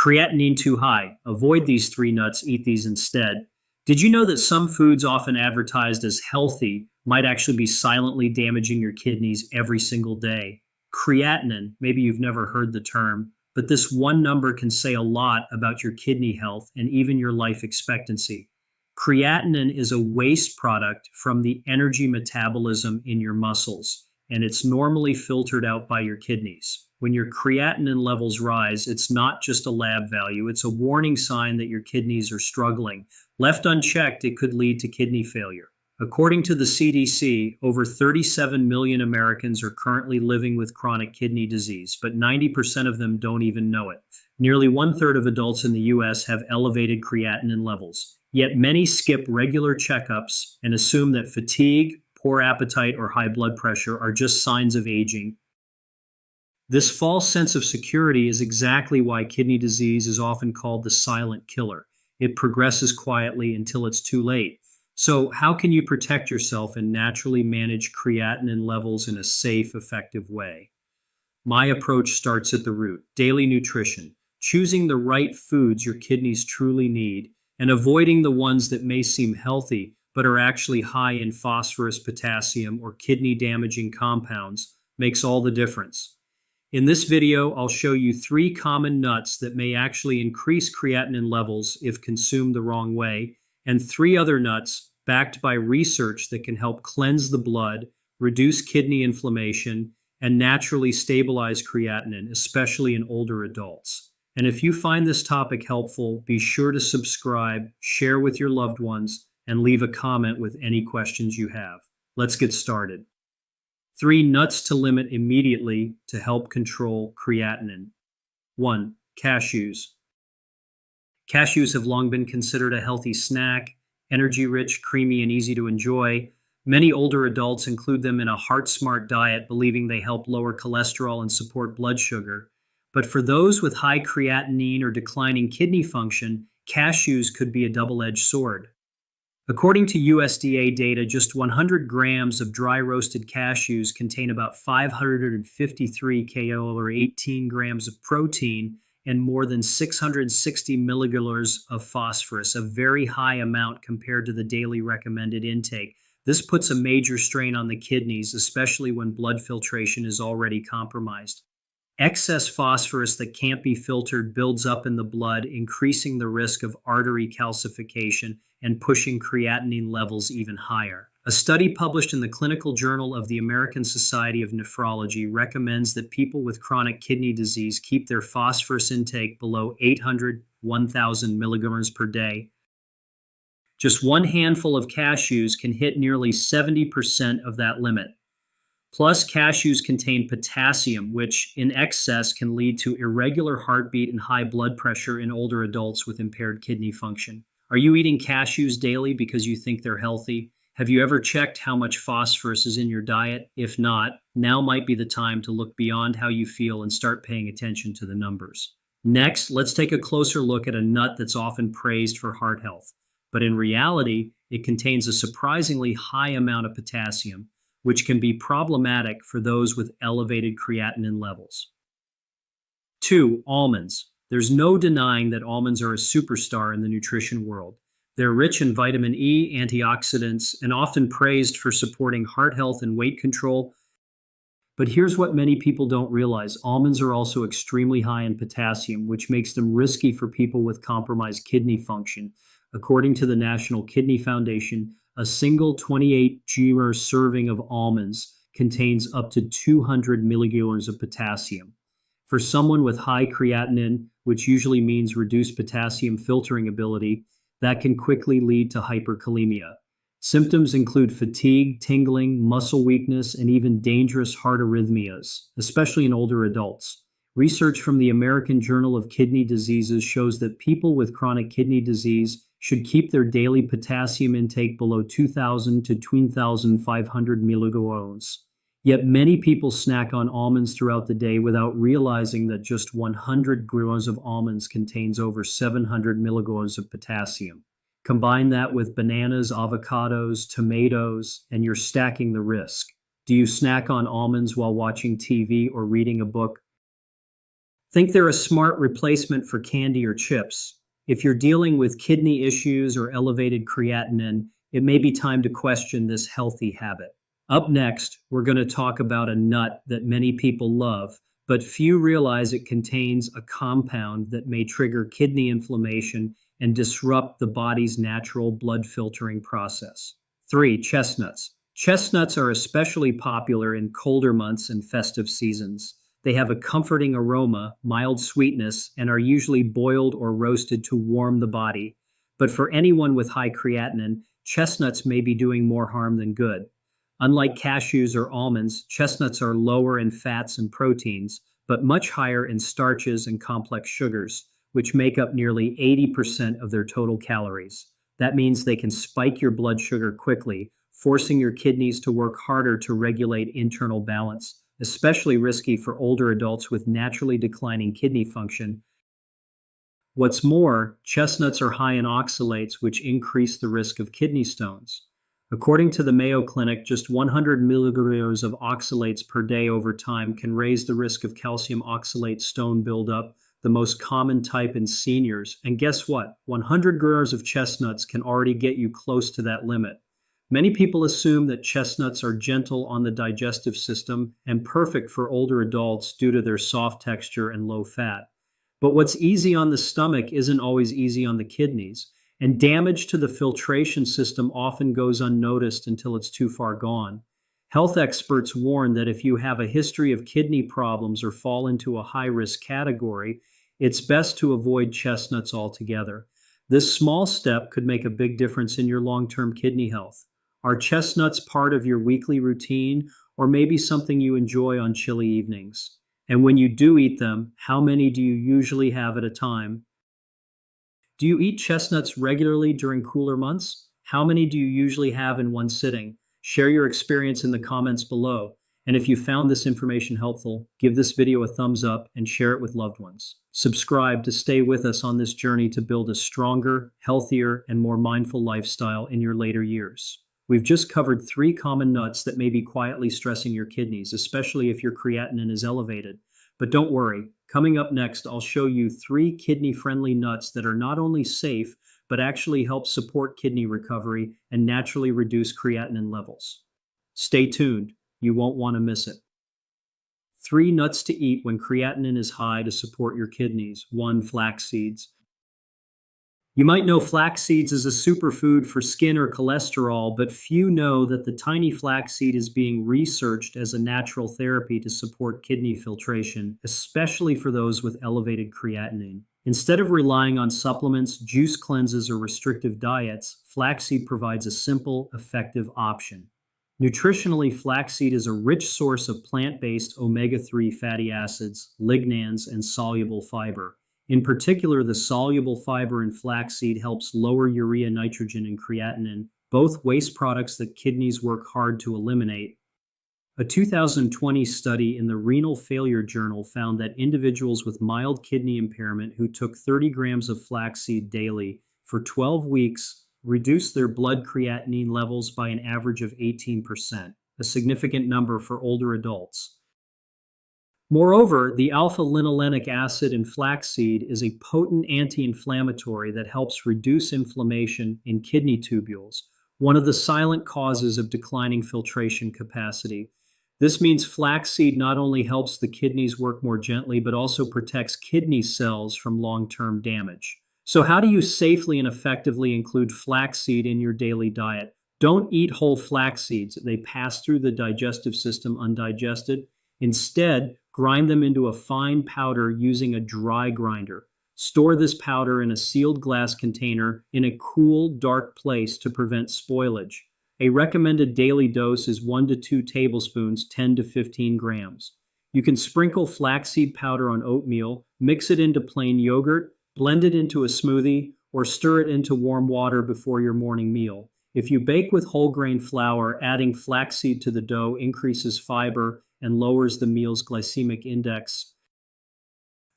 Creatinine too high. Avoid these three nuts, eat these instead. Did you know that some foods often advertised as healthy might actually be silently damaging your kidneys every single day? Creatinine, maybe you've never heard the term, but this one number can say a lot about your kidney health and even your life expectancy. Creatinine is a waste product from the energy metabolism in your muscles, and it's normally filtered out by your kidneys. When your creatinine levels rise, it's not just a lab value, it's a warning sign that your kidneys are struggling. Left unchecked, it could lead to kidney failure. According to the CDC, over 37 million Americans are currently living with chronic kidney disease, but 90% of them don't even know it. Nearly one-third of adults in the US have elevated creatinine levels. Yet many skip regular checkups and assume that fatigue, poor appetite, or high blood pressure are just signs of aging. This false sense of security is exactly why kidney disease is often called the silent killer. It progresses quietly until it's too late. So, how can you protect yourself and naturally manage creatinine levels in a safe, effective way? My approach starts at the root: daily nutrition, choosing the right foods your kidneys truly need, and avoiding the ones that may seem healthy but are actually high in phosphorus, potassium, or kidney-damaging compounds makes all the difference. In this video, I'll show you 3 common nuts that may actually increase creatinine levels if consumed the wrong way, and 3 other nuts backed by research that can help cleanse the blood, reduce kidney inflammation, and naturally stabilize creatinine, especially in older adults. And if you find this topic helpful, be sure to subscribe, share with your loved ones, and leave a comment with any questions you have. Let's get started. 3 nuts to limit immediately to help control creatinine. 1. Cashews. Cashews have long been considered a healthy snack, energy-rich, creamy, and easy to enjoy. Many older adults include them in a heart-smart diet, believing they help lower cholesterol and support blood sugar. But for those with high creatinine or declining kidney function, cashews could be a double-edged sword. According to USDA data, just 100 grams of dry roasted cashews contain about 553 kcal or 18 grams of protein and more than 660 milligallers of phosphorus, a very high amount compared to the daily recommended intake. This puts a major strain on the kidneys, especially when blood filtration is already compromised. Excess phosphorus that can't be filtered builds up in the blood, increasing the risk of artery calcification and pushing creatinine levels even higher. A study published in the Clinical Journal of the American Society of Nephrology recommends that people with chronic kidney disease keep their phosphorus intake below 1,000 milligrams per day. Just one handful of cashews can hit nearly 70% of that limit. Plus, cashews contain potassium, which in excess can lead to irregular heartbeat and high blood pressure in older adults with impaired kidney function. Are you eating cashews daily because you think they're healthy? Have you ever checked how much phosphorus is in your diet? If not, now might be the time to look beyond how you feel and start paying attention to the numbers. Next, let's take a closer look at a nut that's often praised for heart health. But in reality, it contains a surprisingly high amount of potassium, which can be problematic for those with elevated creatinine levels. 2. Almonds. There's no denying that almonds are a superstar in the nutrition world. They're rich in vitamin E, antioxidants, and often praised for supporting heart health and weight control. But here's what many people don't realize. Almonds are also extremely high in potassium, which makes them risky for people with compromised kidney function. According to the National Kidney Foundation, a single 28-gram serving of almonds contains up to 200 milligrams of potassium. For someone with high creatinine, which usually means reduced potassium filtering ability, that can quickly lead to hyperkalemia. Symptoms include fatigue, tingling, muscle weakness, and even dangerous heart arrhythmias, especially in older adults. Research from the American Journal of Kidney Diseases shows that people with chronic kidney disease should keep their daily potassium intake below 2,000 to 2,500 milligrams. Yet many people snack on almonds throughout the day without realizing that just 100 grams of almonds contains over 700 milligrams of potassium. Combine that with bananas, avocados, tomatoes, and you're stacking the risk. Do you snack on almonds while watching TV or reading a book? Think they're a smart replacement for candy or chips. If you're dealing with kidney issues or elevated creatinine, it may be time to question this healthy habit. Up next, we're going to talk about a nut that many people love, but few realize it contains a compound that may trigger kidney inflammation and disrupt the body's natural blood filtering process. 3. Chestnuts. Chestnuts are especially popular in colder months and festive seasons. They have a comforting aroma, mild sweetness, and are usually boiled or roasted to warm the body. But for anyone with high creatinine, chestnuts may be doing more harm than good. Unlike cashews or almonds, chestnuts are lower in fats and proteins, but much higher in starches and complex sugars, which make up nearly 80% of their total calories. That means they can spike your blood sugar quickly, forcing your kidneys to work harder to regulate internal balance, especially risky for older adults with naturally declining kidney function. What's more, chestnuts are high in oxalates, which increase the risk of kidney stones. According to the Mayo Clinic, just 100 milligrams of oxalates per day over time can raise the risk of calcium oxalate stone buildup, the most common type in seniors. And guess what? 100 grams of chestnuts can already get you close to that limit. Many people assume that chestnuts are gentle on the digestive system and perfect for older adults due to their soft texture and low fat. But what's easy on the stomach isn't always easy on the kidneys, and damage to the filtration system often goes unnoticed until it's too far gone. Health experts warn that if you have a history of kidney problems or fall into a high-risk category, it's best to avoid chestnuts altogether. This small step could make a big difference in your long-term kidney health. Are chestnuts part of your weekly routine, or maybe something you enjoy on chilly evenings? And when you do eat them, how many do you usually have at a time? Do you eat chestnuts regularly during cooler months? How many do you usually have in one sitting? Share your experience in the comments below. And if you found this information helpful, give this video a thumbs up and share it with loved ones. Subscribe to stay with us on this journey to build a stronger, healthier, and more mindful lifestyle in your later years. We've just covered 3 common nuts that may be quietly stressing your kidneys, especially if your creatinine is elevated. But don't worry, coming up next, I'll show you 3 kidney-friendly nuts that are not only safe, but actually help support kidney recovery and naturally reduce creatinine levels. Stay tuned, you won't want to miss it. 3 nuts to eat when creatinine is high to support your kidneys. 1. Flax seeds. You might know flax seeds is a superfood for skin or cholesterol, but few know that the tiny flaxseed is being researched as a natural therapy to support kidney filtration, especially for those with elevated creatinine. Instead of relying on supplements, juice cleanses, or restrictive diets, flaxseed provides a simple, effective option. Nutritionally, flaxseed is a rich source of plant-based omega-3 fatty acids, lignans, and soluble fiber. In particular, the soluble fiber in flaxseed helps lower urea nitrogen and creatinine, both waste products that kidneys work hard to eliminate. A 2020 study in the Renal Failure Journal found that individuals with mild kidney impairment who took 30 grams of flaxseed daily for 12 weeks reduced their blood creatinine levels by an average of 18%, a significant number for older adults. Moreover, the alpha-linolenic acid in flaxseed is a potent anti-inflammatory that helps reduce inflammation in kidney tubules, one of the silent causes of declining filtration capacity. This means flaxseed not only helps the kidneys work more gently, but also protects kidney cells from long-term damage. So how do you safely and effectively include flaxseed in your daily diet? Don't eat whole flax seeds. They pass through the digestive system undigested. Instead, grind them into a fine powder using a dry grinder. Store this powder in a sealed glass container in a cool, dark place to prevent spoilage. A recommended daily dose is 1 to 2 tablespoons, 10 to 15 grams. You can sprinkle flaxseed powder on oatmeal, mix it into plain yogurt, blend it into a smoothie, or stir it into warm water before your morning meal. If you bake with whole grain flour, adding flaxseed to the dough increases fiber and lowers the meal's glycemic index.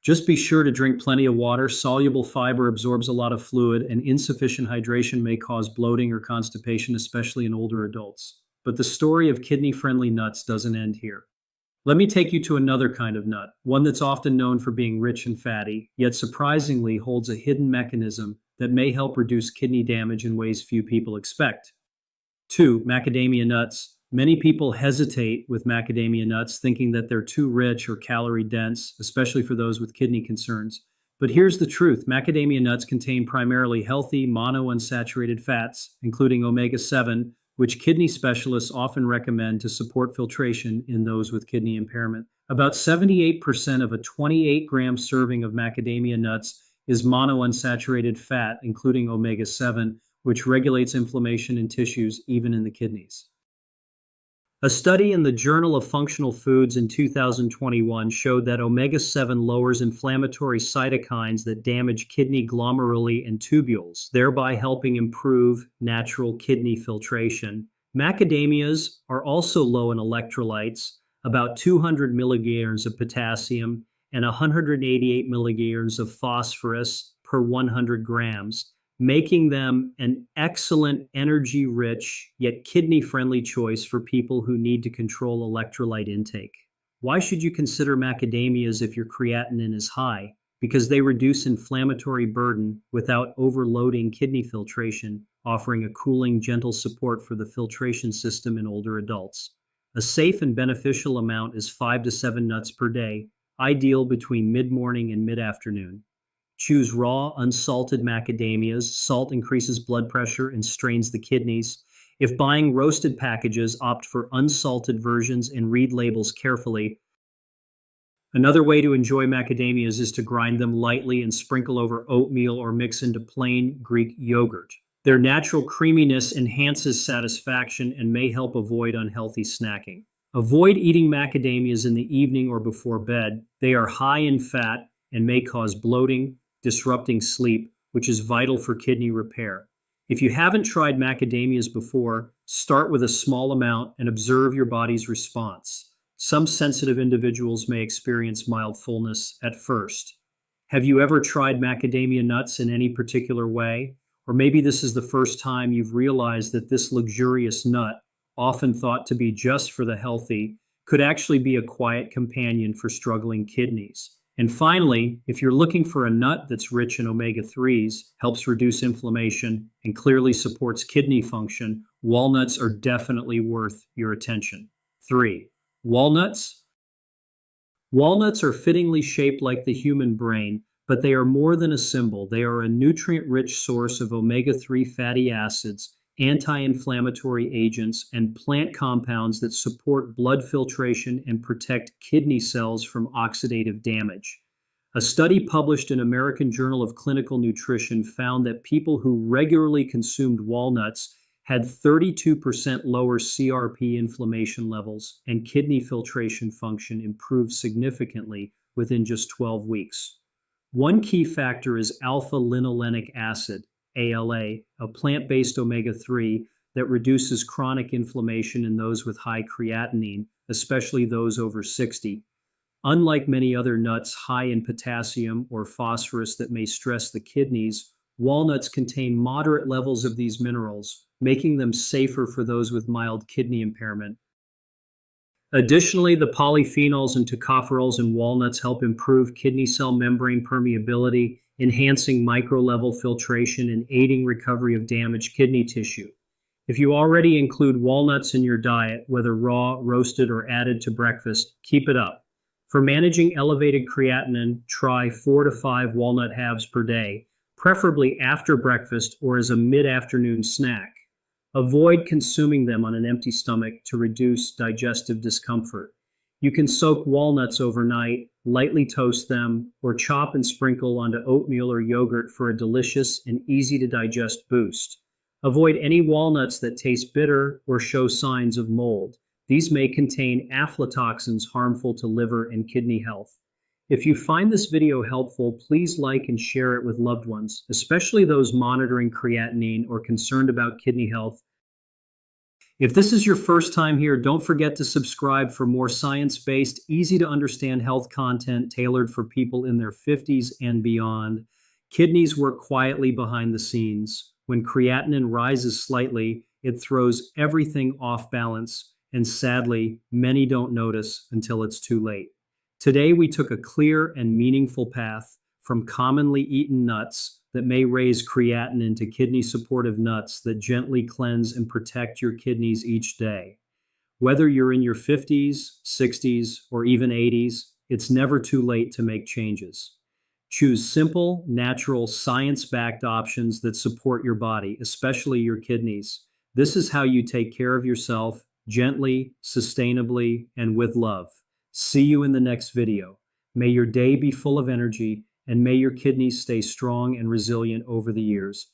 Just be sure to drink plenty of water. Soluble fiber absorbs a lot of fluid, and insufficient hydration may cause bloating or constipation, especially in older adults. But the story of kidney-friendly nuts doesn't end here. Let me take you to another kind of nut, one that's often known for being rich and fatty, yet surprisingly holds a hidden mechanism that may help reduce kidney damage in ways few people expect. 2. Macadamia nuts. Many people hesitate with macadamia nuts, thinking that they're too rich or calorie dense, especially for those with kidney concerns. But here's the truth: macadamia nuts contain primarily healthy monounsaturated fats, including omega 7, which kidney specialists often recommend to support filtration in those with kidney impairment. About 78% of a 28-gram serving of macadamia nuts is monounsaturated fat, including omega 7, which regulates inflammation in tissues, even in the kidneys. A study in the Journal of Functional Foods in 2021 showed that omega 7 lowers inflammatory cytokines that damage kidney glomeruli and tubules, thereby helping improve natural kidney filtration. Macadamias are also low in electrolytes, about 200 milligrams of potassium and 188 milligrams of phosphorus per 100 grams, making them an excellent energy-rich yet kidney-friendly choice for people who need to control electrolyte intake. Why should you consider macadamias if your creatinine is high? Because they reduce inflammatory burden without overloading kidney filtration, offering a cooling, gentle support for the filtration system in older adults. A safe and beneficial amount is 5 to 7 nuts per day, ideal between mid-morning and mid-afternoon. Choose raw, unsalted macadamias. Salt increases blood pressure and strains the kidneys. If buying roasted packages, opt for unsalted versions and read labels carefully. Another way to enjoy macadamias is to grind them lightly and sprinkle over oatmeal or mix into plain Greek yogurt. Their natural creaminess enhances satisfaction and may help avoid unhealthy snacking. Avoid eating macadamias in the evening or before bed. They are high in fat and may cause bloating, disrupting sleep, which is vital for kidney repair. If you haven't tried macadamias before, start with a small amount and observe your body's response. Some sensitive individuals may experience mild fullness at first. Have you ever tried macadamia nuts in any particular way? Or maybe this is the first time you've realized that this luxurious nut, often thought to be just for the healthy, could actually be a quiet companion for struggling kidneys. And finally, if you're looking for a nut that's rich in omega 3s, helps reduce inflammation, and clearly supports kidney function, walnuts are definitely worth your attention. 3. Walnuts. Walnuts are fittingly shaped like the human brain, but they are more than a symbol. They are a nutrient-rich source of omega 3 fatty acids, anti-inflammatory agents, and plant compounds that support blood filtration and protect kidney cells from oxidative damage. A study published in American Journal of Clinical Nutrition found that people who regularly consumed walnuts had 32% lower CRP inflammation levels, and kidney filtration function improved significantly within just 12 weeks. One key factor is alpha-linolenic acid, ALA, a plant-based omega 3 that reduces chronic inflammation in those with high creatinine, especially those over 60. Unlike many other nuts high in potassium or phosphorus that may stress the kidneys, walnuts contain moderate levels of these minerals, making them safer for those with mild kidney impairment. Additionally, the polyphenols and tocopherols in walnuts help improve kidney cell membrane permeability, enhancing micro-level filtration and aiding recovery of damaged kidney tissue. If you already include walnuts in your diet, whether raw, roasted, or added to breakfast, keep it up. For managing elevated creatinine, try 4 to 5 walnut halves per day, preferably after breakfast or as a mid-afternoon snack. Avoid consuming them on an empty stomach to reduce digestive discomfort. You can soak walnuts overnight, lightly toast them, or chop and sprinkle onto oatmeal or yogurt for a delicious and easy-to-digest boost. Avoid any walnuts that taste bitter or show signs of mold. These may contain aflatoxins harmful to liver and kidney health. If you find this video helpful, please like and share it with loved ones, especially those monitoring creatinine or concerned about kidney health. If this is your first time here, don't forget to subscribe for more science-based, easy-to-understand health content tailored for people in their 50s and beyond. Kidneys work quietly behind the scenes. When creatinine rises slightly, it throws everything off balance, and sadly, many don't notice until it's too late. Today, we took a clear and meaningful path from commonly eaten nuts that may raise creatinine to kidney supportive nuts that gently cleanse and protect your kidneys each day. Whether you're in your 50s, 60s, or even 80s, it's never too late to make changes. Choose simple, natural, science-backed options that support your body, especially your kidneys. This is how you take care of yourself gently, sustainably, and with love. See you in the next video. May your day be full of energy, and may your kidneys stay strong and resilient over the years.